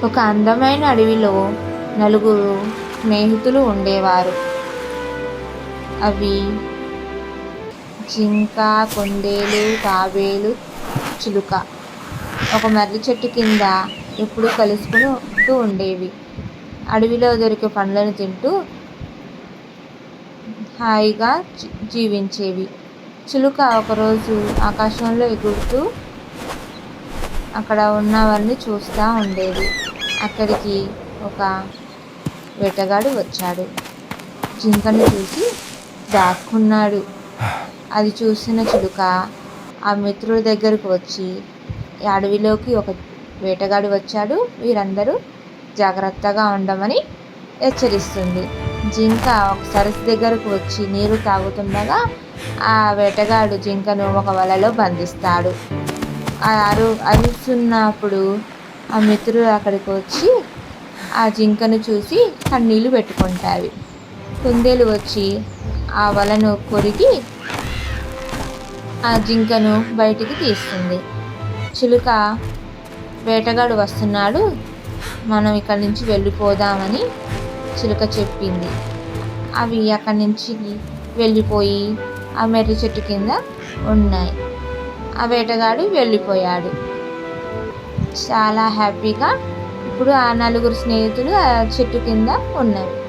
ఒక అందమైన అడవిలో నలుగురు స్నేహితులు ఉండేవారు. అవి జింక, కుందేలు, తాబేలు, చిలుక. ఒక మర్రి చెట్టు కింద ఎప్పుడూ కలుసుకుంటూ ఉండేవి. అడవిలో దొరికే పండ్లను తింటూ హాయిగా జీవించేవి. చిలుక ఒకరోజు ఆకాశంలో ఎగురుతూ అక్కడ ఉన్నవన్నీ చూస్తూ ఉండేది. అక్కడికి ఒక వేటగాడు వచ్చాడు. జింకను చూసి దాక్కున్నాడు. అది చూసిన చిలుక ఆ మిత్రుడి దగ్గరకు వచ్చి, ఈ అడవిలోకి ఒక వేటగాడు వచ్చాడు, వీరందరూ జాగ్రత్తగా ఉండమని హెచ్చరిస్తుంది. జింక ఒక సరస్సు దగ్గరకు వచ్చి నీరు తాగుతుండగా ఆ వేటగాడు జింకను ఒక వలలో బంధిస్తాడు. అరుస్తున్నప్పుడు ఆ మిత్రులు అక్కడికి వచ్చి ఆ జింకను చూసి కన్నీళ్లు పెట్టుకుంటాయి. కుందేలు వచ్చి ఆ వలను కొరికి ఆ జింకను బయటికి తీస్తుంది. చిలుక, వేటగాడు వస్తున్నాడు, మనం ఇక్కడి నుంచి వెళ్ళిపోదామని చిలుక చెప్పింది. అవి అక్కడి నుంచి వెళ్ళిపోయి ఆ మర్రి చెట్టు కింద ఉన్నాయి. ఆ వేటగాడు వెళ్ళిపోయాడు. చాలా హ్యాపీగా ఇప్పుడు ఆ నలుగురు స్నేహితులు ఆ చెట్టు కింద ఉన్నారు.